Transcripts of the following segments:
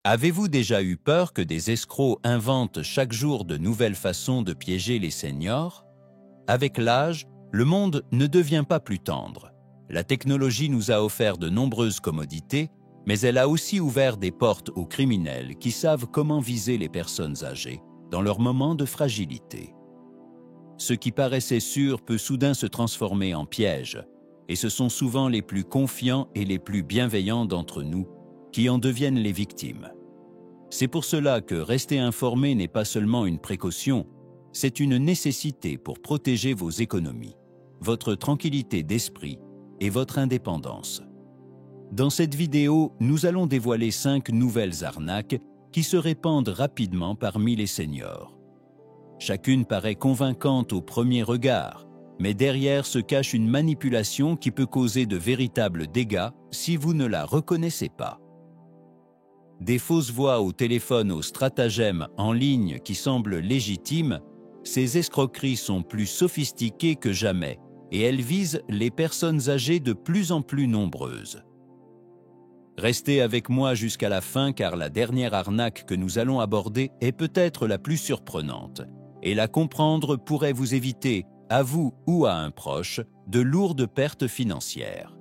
Avez-vous déjà eu peur que des escrocs inventent chaque jour de nouvelles façons de piéger les seniors? Avec l'âge, le monde ne devient pas plus tendre. La technologie nous a offert de nombreuses commodités, mais elle a aussi ouvert des portes aux criminels qui savent comment viser les personnes âgées dans leurs moments de fragilité. Ce qui paraissait sûr peut soudain se transformer en piège, et ce sont souvent les plus confiants et les plus bienveillants d'entre nous qui en deviennent les victimes. C'est pour cela que rester informé n'est pas seulement une précaution, c'est une nécessité pour protéger vos économies, votre tranquillité d'esprit et votre indépendance. Dans cette vidéo, nous allons dévoiler 5 nouvelles arnaques qui se répandent rapidement parmi les seniors. Chacune paraît convaincante au premier regard, mais derrière se cache une manipulation qui peut causer de véritables dégâts si vous ne la reconnaissez pas. Des fausses voix au téléphone aux stratagèmes en ligne qui semblent légitimes, ces escroqueries sont plus sophistiquées que jamais et elles visent les personnes âgées de plus en plus nombreuses. Restez avec moi jusqu'à la fin car la dernière arnaque que nous allons aborder est peut-être la plus surprenante et la comprendre pourrait vous éviter, à vous ou à un proche, de lourdes pertes financières.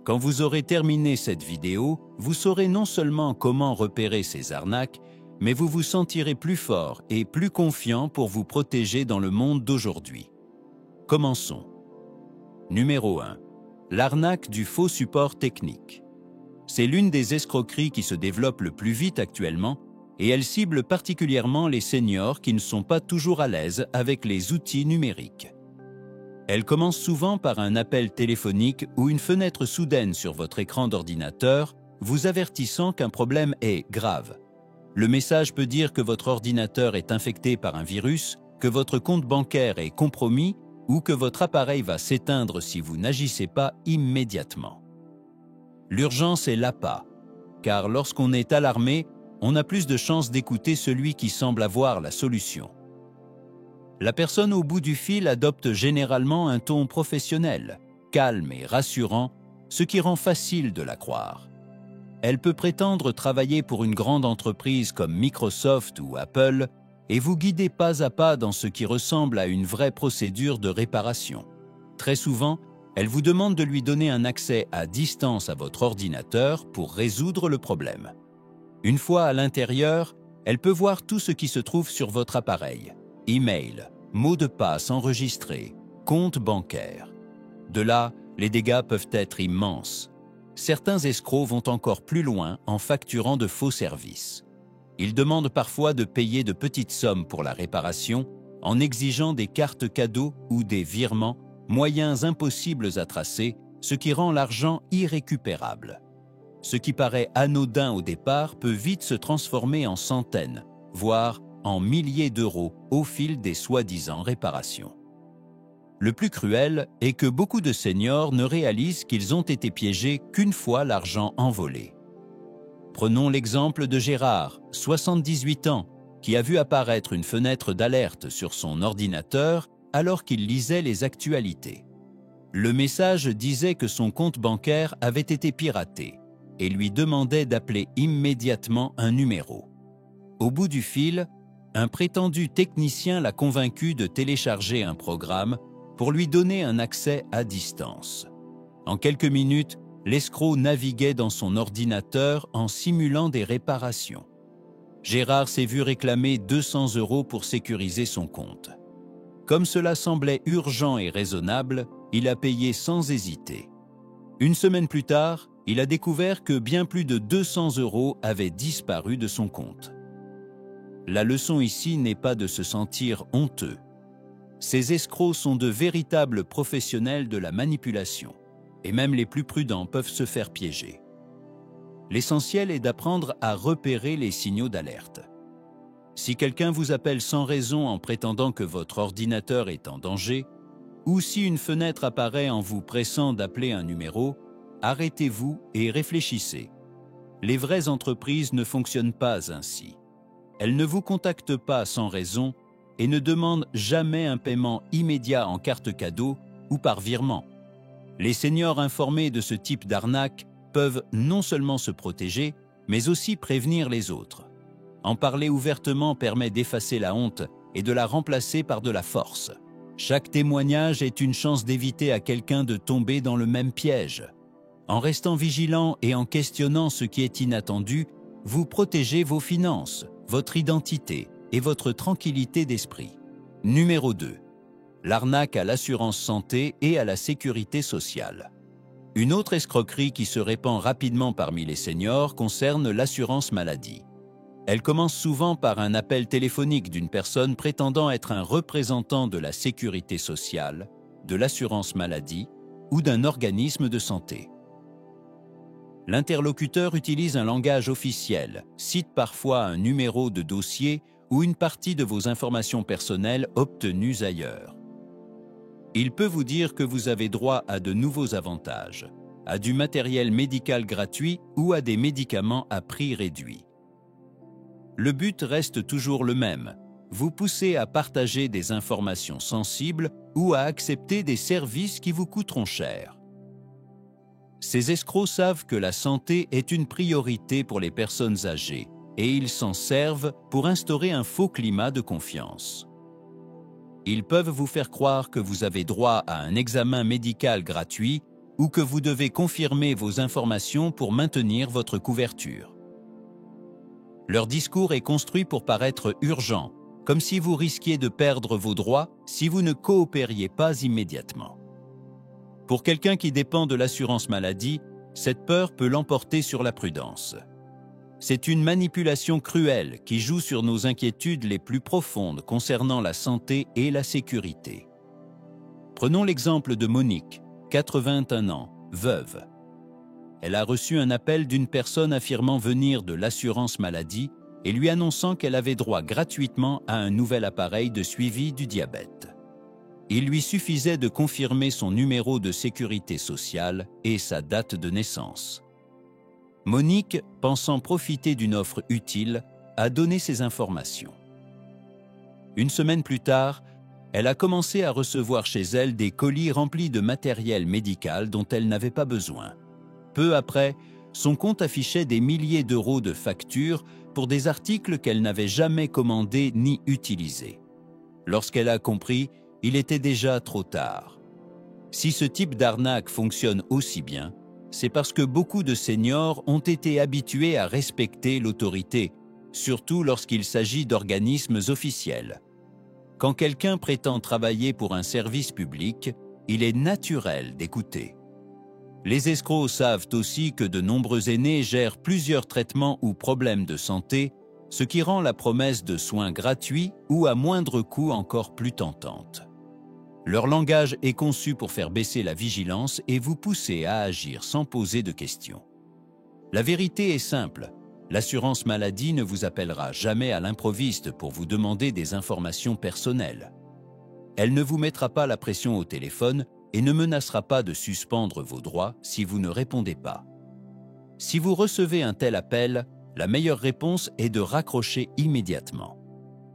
Quand vous aurez terminé cette vidéo, vous saurez non seulement comment repérer ces arnaques, mais vous vous sentirez plus fort et plus confiant pour vous protéger dans le monde d'aujourd'hui. Commençons. Numéro 1. L'arnaque du faux support technique. C'est l'une des escroqueries qui se développe le plus vite actuellement et elle cible particulièrement les seniors qui ne sont pas toujours à l'aise avec les outils numériques. Elle commence souvent par un appel téléphonique ou une fenêtre soudaine sur votre écran d'ordinateur vous avertissant qu'un problème est grave. Le message peut dire que votre ordinateur est infecté par un virus, que votre compte bancaire est compromis ou que votre appareil va s'éteindre si vous n'agissez pas immédiatement. L'urgence est l'appât, car lorsqu'on est alarmé, on a plus de chances d'écouter celui qui semble avoir la solution. La personne au bout du fil adopte généralement un ton professionnel, calme et rassurant, ce qui rend facile de la croire. Elle peut prétendre travailler pour une grande entreprise comme Microsoft ou Apple et vous guider pas à pas dans ce qui ressemble à une vraie procédure de réparation. Très souvent, elle vous demande de lui donner un accès à distance à votre ordinateur pour résoudre le problème. Une fois à l'intérieur, elle peut voir tout ce qui se trouve sur votre appareil. Email, mots de passe enregistrés, compte bancaire. De là, les dégâts peuvent être immenses. Certains escrocs vont encore plus loin en facturant de faux services. Ils demandent parfois de payer de petites sommes pour la réparation en exigeant des cartes cadeaux ou des virements, moyens impossibles à tracer, ce qui rend l'argent irrécupérable. Ce qui paraît anodin au départ peut vite se transformer en centaines, voire en milliers d'euros au fil des soi-disant réparations. Le plus cruel est que beaucoup de seniors ne réalisent qu'ils ont été piégés qu'une fois l'argent envolé. Prenons l'exemple de Gérard, 78 ans, qui a vu apparaître une fenêtre d'alerte sur son ordinateur alors qu'il lisait les actualités. Le message disait que son compte bancaire avait été piraté et lui demandait d'appeler immédiatement un numéro. Au bout du fil, un prétendu technicien l'a convaincu de télécharger un programme pour lui donner un accès à distance. En quelques minutes, l'escroc naviguait dans son ordinateur en simulant des réparations. Gérard s'est vu réclamer 200 € pour sécuriser son compte. Comme cela semblait urgent et raisonnable, il a payé sans hésiter. Une semaine plus tard, il a découvert que bien plus de 200 € avaient disparu de son compte. La leçon ici n'est pas de se sentir honteux. Ces escrocs sont de véritables professionnels de la manipulation, et même les plus prudents peuvent se faire piéger. L'essentiel est d'apprendre à repérer les signaux d'alerte. Si quelqu'un vous appelle sans raison en prétendant que votre ordinateur est en danger, ou si une fenêtre apparaît en vous pressant d'appeler un numéro, arrêtez-vous et réfléchissez. Les vraies entreprises ne fonctionnent pas ainsi. Elles ne vous contactent pas sans raison et ne demandent jamais un paiement immédiat en carte cadeau ou par virement. Les seniors informés de ce type d'arnaque peuvent non seulement se protéger, mais aussi prévenir les autres. En parler ouvertement permet d'effacer la honte et de la remplacer par de la force. Chaque témoignage est une chance d'éviter à quelqu'un de tomber dans le même piège. En restant vigilant et en questionnant ce qui est inattendu, vous protégez vos finances, votre identité et votre tranquillité d'esprit. Numéro 2. L'arnaque à l'assurance santé et à la sécurité sociale. Une autre escroquerie qui se répand rapidement parmi les seniors concerne l'assurance maladie. Elle commence souvent par un appel téléphonique d'une personne prétendant être un représentant de la sécurité sociale, de l'assurance maladie ou d'un organisme de santé. L'interlocuteur utilise un langage officiel, cite parfois un numéro de dossier ou une partie de vos informations personnelles obtenues ailleurs. Il peut vous dire que vous avez droit à de nouveaux avantages, à du matériel médical gratuit ou à des médicaments à prix réduit. Le but reste toujours le même, vous pousser à partager des informations sensibles ou à accepter des services qui vous coûteront cher. Ces escrocs savent que la santé est une priorité pour les personnes âgées et ils s'en servent pour instaurer un faux climat de confiance. Ils peuvent vous faire croire que vous avez droit à un examen médical gratuit ou que vous devez confirmer vos informations pour maintenir votre couverture. Leur discours est construit pour paraître urgent, comme si vous risquiez de perdre vos droits si vous ne coopériez pas immédiatement. Pour quelqu'un qui dépend de l'assurance maladie, cette peur peut l'emporter sur la prudence. C'est une manipulation cruelle qui joue sur nos inquiétudes les plus profondes concernant la santé et la sécurité. Prenons l'exemple de Monique, 81 ans, veuve. Elle a reçu un appel d'une personne affirmant venir de l'assurance maladie et lui annonçant qu'elle avait droit gratuitement à un nouvel appareil de suivi du diabète. Il lui suffisait de confirmer son numéro de sécurité sociale et sa date de naissance. Monique, pensant profiter d'une offre utile, a donné ces informations. Une semaine plus tard, elle a commencé à recevoir chez elle des colis remplis de matériel médical dont elle n'avait pas besoin. Peu après, son compte affichait des milliers d'euros de factures pour des articles qu'elle n'avait jamais commandés ni utilisés. Lorsqu'elle a compris, il était déjà trop tard. Si ce type d'arnaque fonctionne aussi bien, c'est parce que beaucoup de seniors ont été habitués à respecter l'autorité, surtout lorsqu'il s'agit d'organismes officiels. Quand quelqu'un prétend travailler pour un service public, il est naturel d'écouter. Les escrocs savent aussi que de nombreux aînés gèrent plusieurs traitements ou problèmes de santé, ce qui rend la promesse de soins gratuits ou à moindre coût encore plus tentante. Leur langage est conçu pour faire baisser la vigilance et vous pousser à agir sans poser de questions. La vérité est simple, l'assurance maladie ne vous appellera jamais à l'improviste pour vous demander des informations personnelles. Elle ne vous mettra pas la pression au téléphone et ne menacera pas de suspendre vos droits si vous ne répondez pas. Si vous recevez un tel appel, la meilleure réponse est de raccrocher immédiatement.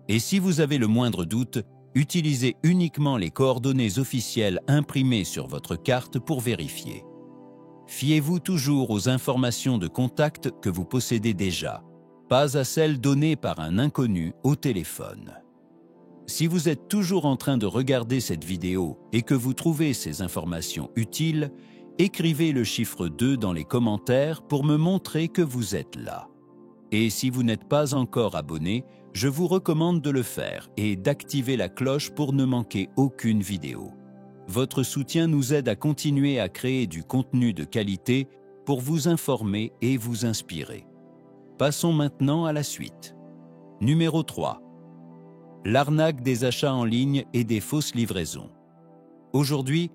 Et si vous avez le moindre doute, utilisez uniquement les coordonnées officielles imprimées sur votre carte pour vérifier. Fiez-vous toujours aux informations de contact que vous possédez déjà, pas à celles données par un inconnu au téléphone. Si vous êtes toujours en train de regarder cette vidéo et que vous trouvez ces informations utiles, écrivez le chiffre 2 dans les commentaires pour me montrer que vous êtes là. Et si vous n'êtes pas encore abonné, je vous recommande de le faire et d'activer la cloche pour ne manquer aucune vidéo. Votre soutien nous aide à continuer à créer du contenu de qualité pour vous informer et vous inspirer. Passons maintenant à la suite. Numéro 3. L'arnaque des achats en ligne et des fausses livraisons. Aujourd'hui,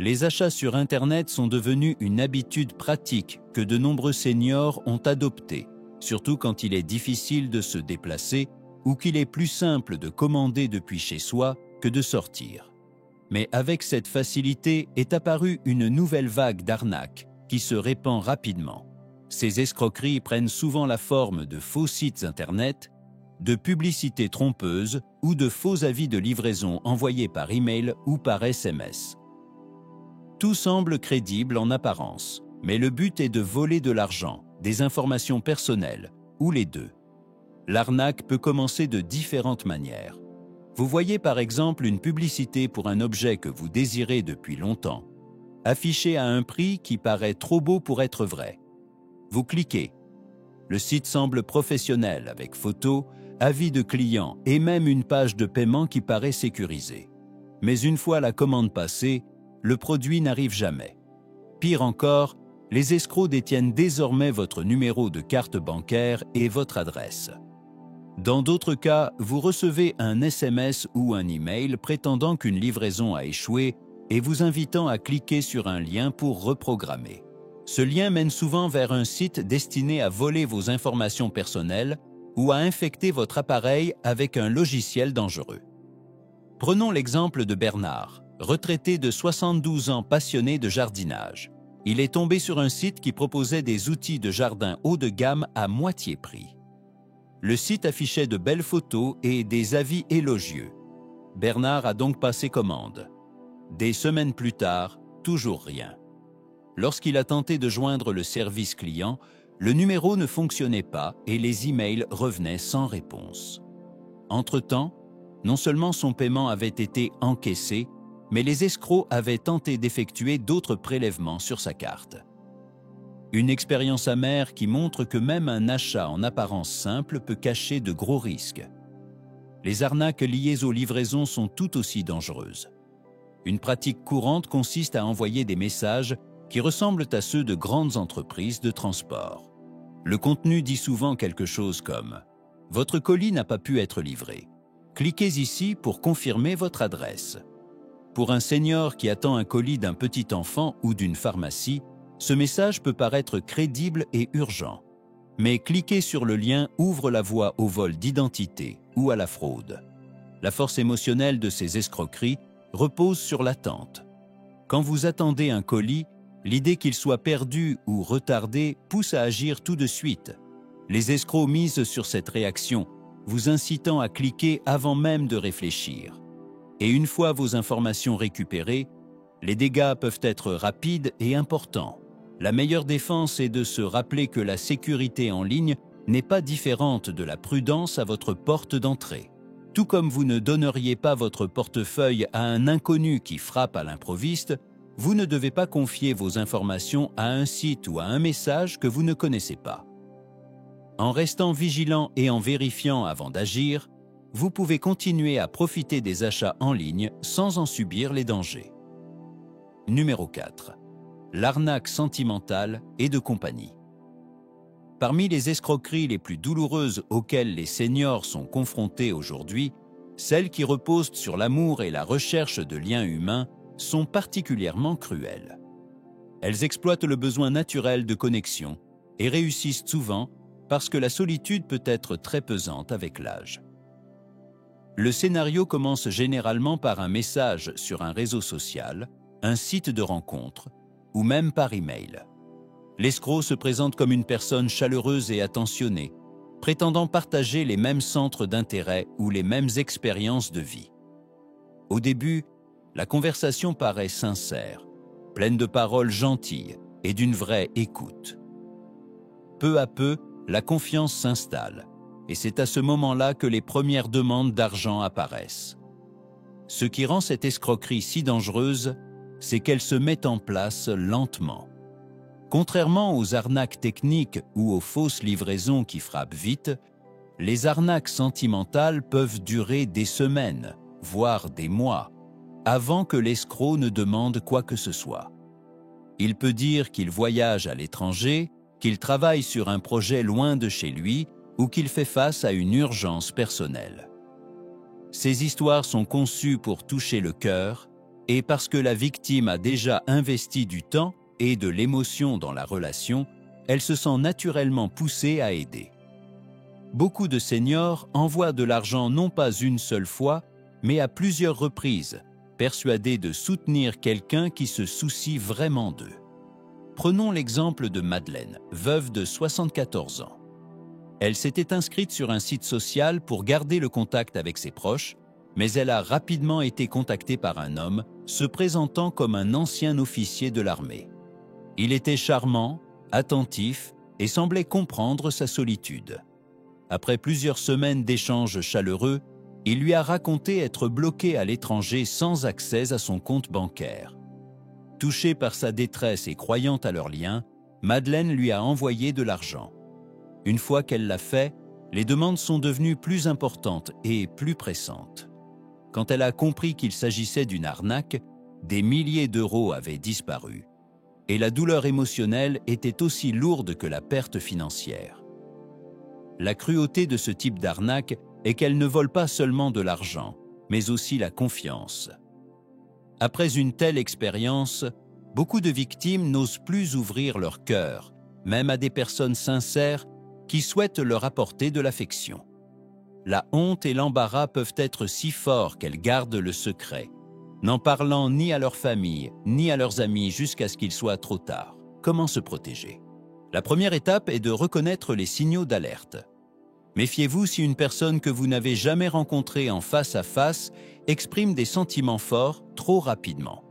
les achats sur Internet sont devenus une habitude pratique que de nombreux seniors ont adoptée, surtout quand il est difficile de se déplacer ou qu'il est plus simple de commander depuis chez soi que de sortir. Mais avec cette facilité est apparue une nouvelle vague d'arnaques qui se répand rapidement. Ces escroqueries prennent souvent la forme de faux sites Internet, de publicités trompeuses ou de faux avis de livraison envoyés par email ou par SMS. Tout semble crédible en apparence, mais le but est de voler de l'argent, des informations personnelles ou les deux. L'arnaque peut commencer de différentes manières. Vous voyez par exemple une publicité pour un objet que vous désirez depuis longtemps, affiché à un prix qui paraît trop beau pour être vrai. Vous cliquez. Le site semble professionnel avec photos, avis de clients et même une page de paiement qui paraît sécurisée. Mais une fois la commande passée, le produit n'arrive jamais. Pire encore, les escrocs détiennent désormais votre numéro de carte bancaire et votre adresse. Dans d'autres cas, vous recevez un SMS ou un email prétendant qu'une livraison a échoué et vous invitant à cliquer sur un lien pour reprogrammer. Ce lien mène souvent vers un site destiné à voler vos informations personnelles ou à infecter votre appareil avec un logiciel dangereux. Prenons l'exemple de Bernard, retraité de 72 ans passionné de jardinage. Il est tombé sur un site qui proposait des outils de jardin haut de gamme à moitié prix. Le site affichait de belles photos et des avis élogieux. Bernard a donc passé commande. Des semaines plus tard, toujours rien. Lorsqu'il a tenté de joindre le service client, le numéro ne fonctionnait pas et les emails revenaient sans réponse. Entre-temps, non seulement son paiement avait été encaissé, mais les escrocs avaient tenté d'effectuer d'autres prélèvements sur sa carte. Une expérience amère qui montre que même un achat en apparence simple peut cacher de gros risques. Les arnaques liées aux livraisons sont tout aussi dangereuses. Une pratique courante consiste à envoyer des messages qui ressemblent à ceux de grandes entreprises de transport. Le contenu dit souvent quelque chose comme « Votre colis n'a pas pu être livré. Cliquez ici pour confirmer votre adresse. » Pour un senior qui attend un colis d'un petit enfant ou d'une pharmacie, ce message peut paraître crédible et urgent. Mais cliquer sur le lien ouvre la voie au vol d'identité ou à la fraude. La force émotionnelle de ces escroqueries repose sur l'attente. Quand vous attendez un colis, l'idée qu'il soit perdu ou retardé pousse à agir tout de suite. Les escrocs misent sur cette réaction, vous incitant à cliquer avant même de réfléchir. Et une fois vos informations récupérées, les dégâts peuvent être rapides et importants. La meilleure défense est de se rappeler que la sécurité en ligne n'est pas différente de la prudence à votre porte d'entrée. Tout comme vous ne donneriez pas votre portefeuille à un inconnu qui frappe à l'improviste, vous ne devez pas confier vos informations à un site ou à un message que vous ne connaissez pas. En restant vigilant et en vérifiant avant d'agir, vous pouvez continuer à profiter des achats en ligne sans en subir les dangers. Numéro 4. L'arnaque sentimentale et de compagnie. Parmi les escroqueries les plus douloureuses auxquelles les seniors sont confrontés aujourd'hui, celles qui reposent sur l'amour et la recherche de liens humains sont particulièrement cruelles. Elles exploitent le besoin naturel de connexion et réussissent souvent parce que la solitude peut être très pesante avec l'âge. Le scénario commence généralement par un message sur un réseau social, un site de rencontre ou même par email. L'escroc se présente comme une personne chaleureuse et attentionnée, prétendant partager les mêmes centres d'intérêt ou les mêmes expériences de vie. Au début, la conversation paraît sincère, pleine de paroles gentilles et d'une vraie écoute. Peu à peu, la confiance s'installe, et c'est à ce moment-là que les premières demandes d'argent apparaissent. Ce qui rend cette escroquerie si dangereuse, c'est qu'elle se met en place lentement. Contrairement aux arnaques techniques ou aux fausses livraisons qui frappent vite, les arnaques sentimentales peuvent durer des semaines, voire des mois, avant que l'escroc ne demande quoi que ce soit. Il peut dire qu'il voyage à l'étranger, qu'il travaille sur un projet loin de chez lui ou qu'il fait face à une urgence personnelle. Ces histoires sont conçues pour toucher le cœur et parce que la victime a déjà investi du temps et de l'émotion dans la relation, elle se sent naturellement poussée à aider. Beaucoup de seniors envoient de l'argent non pas une seule fois, mais à plusieurs reprises, persuadés de soutenir quelqu'un qui se soucie vraiment d'eux. Prenons l'exemple de Madeleine, veuve de 74 ans. Elle s'était inscrite sur un site social pour garder le contact avec ses proches, mais elle a rapidement été contactée par un homme se présentant comme un ancien officier de l'armée. Il était charmant, attentif et semblait comprendre sa solitude. Après plusieurs semaines d'échanges chaleureux, il lui a raconté être bloqué à l'étranger sans accès à son compte bancaire. Touchée par sa détresse et croyant à leur lien, Madeleine lui a envoyé de l'argent. Une fois qu'elle l'a fait, les demandes sont devenues plus importantes et plus pressantes. Quand elle a compris qu'il s'agissait d'une arnaque, des milliers d'euros avaient disparu. Et la douleur émotionnelle était aussi lourde que la perte financière. La cruauté de ce type d'arnaque est qu'elle ne vole pas seulement de l'argent, mais aussi la confiance. Après une telle expérience, beaucoup de victimes n'osent plus ouvrir leur cœur, même à des personnes sincères qui souhaitent leur apporter de l'affection. La honte et l'embarras peuvent être si forts qu'elles gardent le secret, n'en parlant ni à leur famille, ni à leurs amis jusqu'à ce qu'il soit trop tard. Comment se protéger? La première étape est de reconnaître les signaux d'alerte. Méfiez-vous si une personne que vous n'avez jamais rencontrée en face à face exprime des sentiments forts trop rapidement.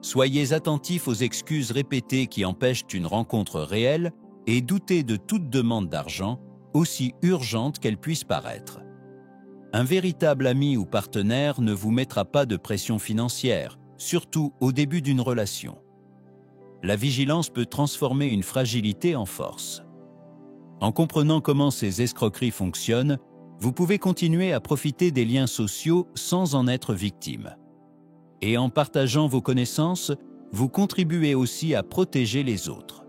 Soyez attentifs aux excuses répétées qui empêchent une rencontre réelle et doutez de toute demande d'argent, aussi urgente qu'elle puisse paraître. Un véritable ami ou partenaire ne vous mettra pas de pression financière, surtout au début d'une relation. La vigilance peut transformer une fragilité en force. En comprenant comment ces escroqueries fonctionnent, vous pouvez continuer à profiter des liens sociaux sans en être victime. Et en partageant vos connaissances, vous contribuez aussi à protéger les autres.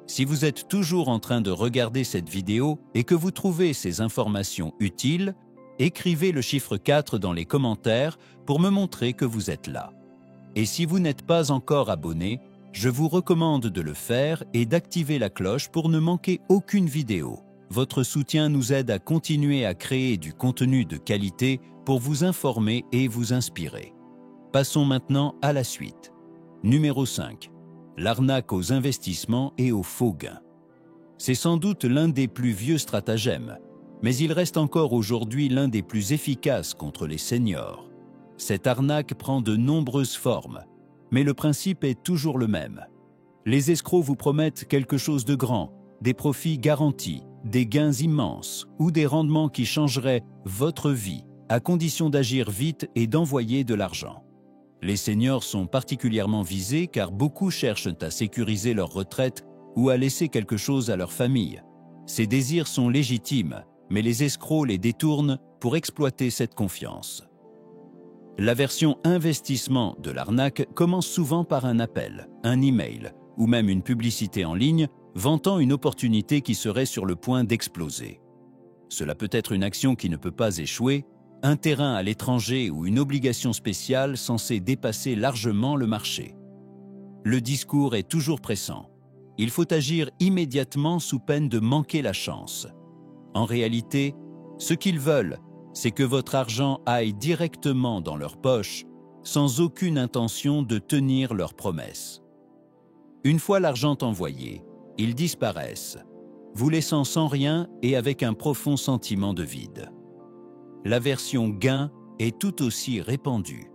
Si vous êtes toujours en train de regarder cette vidéo et que vous trouvez ces informations utiles, écrivez le chiffre 4 dans les commentaires pour me montrer que vous êtes là. Et si vous n'êtes pas encore abonné, je vous recommande de le faire et d'activer la cloche pour ne manquer aucune vidéo. Votre soutien nous aide à continuer à créer du contenu de qualité pour vous informer et vous inspirer. Passons maintenant à la suite. Numéro 5. L'arnaque aux investissements et aux faux gains. C'est sans doute l'un des plus vieux stratagèmes, mais il reste encore aujourd'hui l'un des plus efficaces contre les seniors. Cette arnaque prend de nombreuses formes, mais le principe est toujours le même. Les escrocs vous promettent quelque chose de grand, des profits garantis, des gains immenses ou des rendements qui changeraient votre vie, à condition d'agir vite et d'envoyer de l'argent. Les seniors sont particulièrement visés car beaucoup cherchent à sécuriser leur retraite ou à laisser quelque chose à leur famille. Ces désirs sont légitimes, mais les escrocs les détournent pour exploiter cette confiance. La version investissement de l'arnaque commence souvent par un appel, un email ou même une publicité en ligne vantant une opportunité qui serait sur le point d'exploser. Cela peut être une action qui ne peut pas échouer, un terrain à l'étranger ou une obligation spéciale censée dépasser largement le marché. Le discours est toujours pressant. Il faut agir immédiatement sous peine de manquer la chance. En réalité, ce qu'ils veulent, c'est que votre argent aille directement dans leur poche, sans aucune intention de tenir leurs promesses. Une fois l'argent envoyé, ils disparaissent, vous laissant sans rien et avec un profond sentiment de vide. La version gain est tout aussi répandue.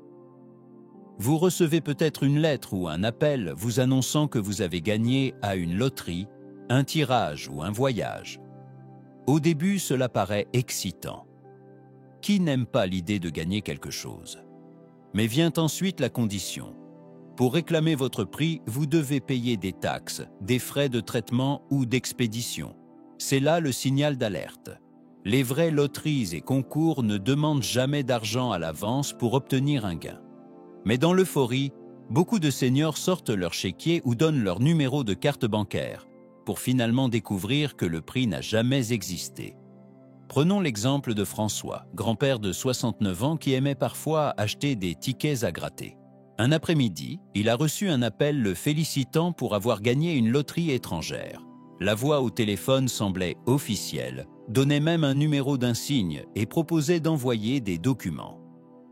Vous recevez peut-être une lettre ou un appel vous annonçant que vous avez gagné à une loterie, un tirage ou un voyage. Au début, cela paraît excitant. Qui n'aime pas l'idée de gagner quelque chose? Mais vient ensuite la condition. Pour réclamer votre prix, vous devez payer des taxes, des frais de traitement ou d'expédition. C'est là le signal d'alerte. Les vraies loteries et concours ne demandent jamais d'argent à l'avance pour obtenir un gain. Mais dans l'euphorie, beaucoup de seniors sortent leur chéquier ou donnent leur numéro de carte bancaire pour finalement découvrir que le prix n'a jamais existé. Prenons l'exemple de François, grand-père de 69 ans qui aimait parfois acheter des tickets à gratter. Un après-midi, il a reçu un appel le félicitant pour avoir gagné une loterie étrangère. La voix au téléphone semblait officielle, donnait même un numéro d'insigne et proposait d'envoyer des documents.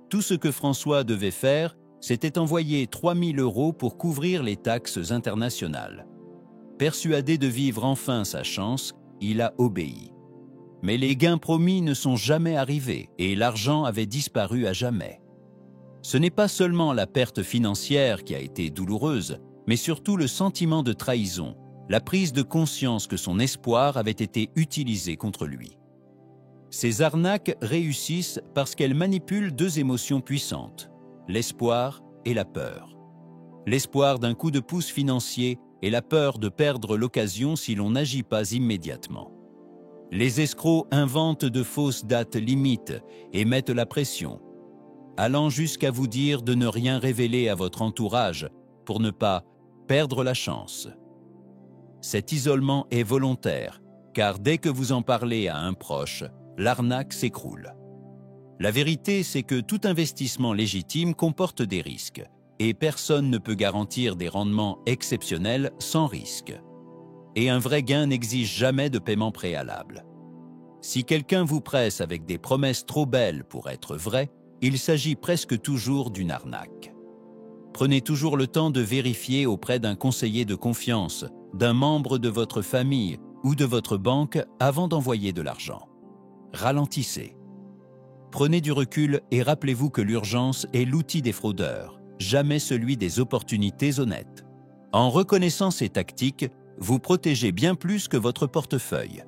Tout ce que François devait faire, c'était envoyer 3 000 € pour couvrir les taxes internationales. Persuadé de vivre enfin sa chance, il a obéi. Mais les gains promis ne sont jamais arrivés et l'argent avait disparu à jamais. Ce n'est pas seulement la perte financière qui a été douloureuse, mais surtout le sentiment de trahison, la prise de conscience que son espoir avait été utilisé contre lui. Ces arnaques réussissent parce qu'elles manipulent deux émotions puissantes, l'espoir et la peur. L'espoir d'un coup de pouce financier et la peur de perdre l'occasion si l'on n'agit pas immédiatement. Les escrocs inventent de fausses dates limites et mettent la pression, allant jusqu'à vous dire de ne rien révéler à votre entourage pour ne pas perdre la chance. Cet isolement est volontaire, car dès que vous en parlez à un proche, l'arnaque s'écroule. La vérité, c'est que tout investissement légitime comporte des risques, et personne ne peut garantir des rendements exceptionnels sans risque. Et un vrai gain n'exige jamais de paiement préalable. Si quelqu'un vous presse avec des promesses trop belles pour être vraies, il s'agit presque toujours d'une arnaque. Prenez toujours le temps de vérifier auprès d'un conseiller de confiance, d'un membre de votre famille ou de votre banque avant d'envoyer de l'argent. Ralentissez. Prenez du recul et rappelez-vous que l'urgence est l'outil des fraudeurs, jamais celui des opportunités honnêtes. En reconnaissant ces tactiques, vous protégez bien plus que votre portefeuille.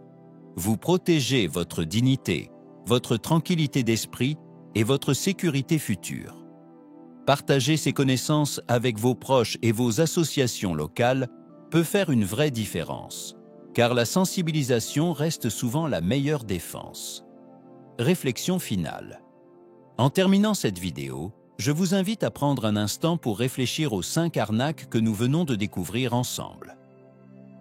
Vous protégez votre dignité, votre tranquillité d'esprit et votre sécurité future. Partager ces connaissances avec vos proches et vos associations locales peut faire une vraie différence, car la sensibilisation reste souvent la meilleure défense. Réflexion finale. En terminant cette vidéo, je vous invite à prendre un instant pour réfléchir aux 5 arnaques que nous venons de découvrir ensemble.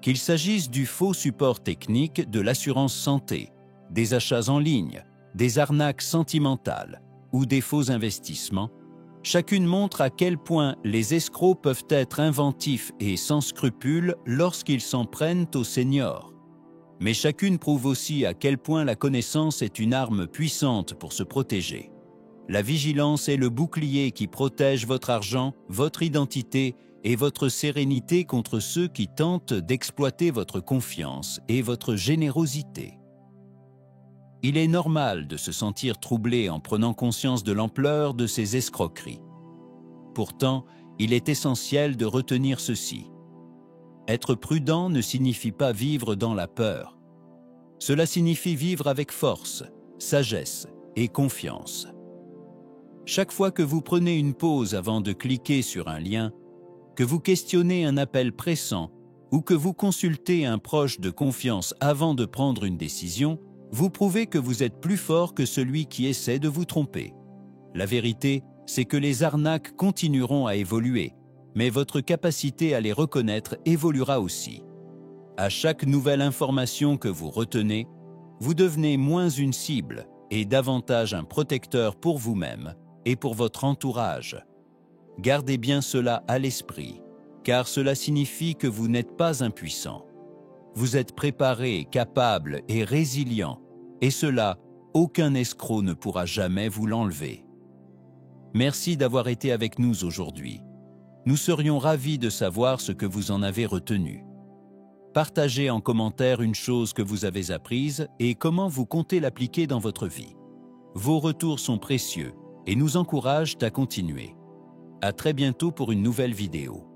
Qu'il s'agisse du faux support technique de l'assurance santé, des achats en ligne, des arnaques sentimentales ou des faux investissements, chacune montre à quel point les escrocs peuvent être inventifs et sans scrupules lorsqu'ils s'en prennent aux seniors. Mais chacune prouve aussi à quel point la connaissance est une arme puissante pour se protéger. La vigilance est le bouclier qui protège votre argent, votre identité et votre sérénité contre ceux qui tentent d'exploiter votre confiance et votre générosité. Il est normal de se sentir troublé en prenant conscience de l'ampleur de ces escroqueries. Pourtant, il est essentiel de retenir ceci. Être prudent ne signifie pas vivre dans la peur. Cela signifie vivre avec force, sagesse et confiance. Chaque fois que vous prenez une pause avant de cliquer sur un lien, que vous questionnez un appel pressant ou que vous consultez un proche de confiance avant de prendre une décision, vous prouvez que vous êtes plus fort que celui qui essaie de vous tromper. La vérité, c'est que les arnaques continueront à évoluer, mais votre capacité à les reconnaître évoluera aussi. À chaque nouvelle information que vous retenez, vous devenez moins une cible et davantage un protecteur pour vous-même et pour votre entourage. Gardez bien cela à l'esprit, car cela signifie que vous n'êtes pas impuissant. Vous êtes préparé, capable et résilient, et cela, aucun escroc ne pourra jamais vous l'enlever. Merci d'avoir été avec nous aujourd'hui. Nous serions ravis de savoir ce que vous en avez retenu. Partagez en commentaire une chose que vous avez apprise et comment vous comptez l'appliquer dans votre vie. Vos retours sont précieux et nous encouragent à continuer. À très bientôt pour une nouvelle vidéo.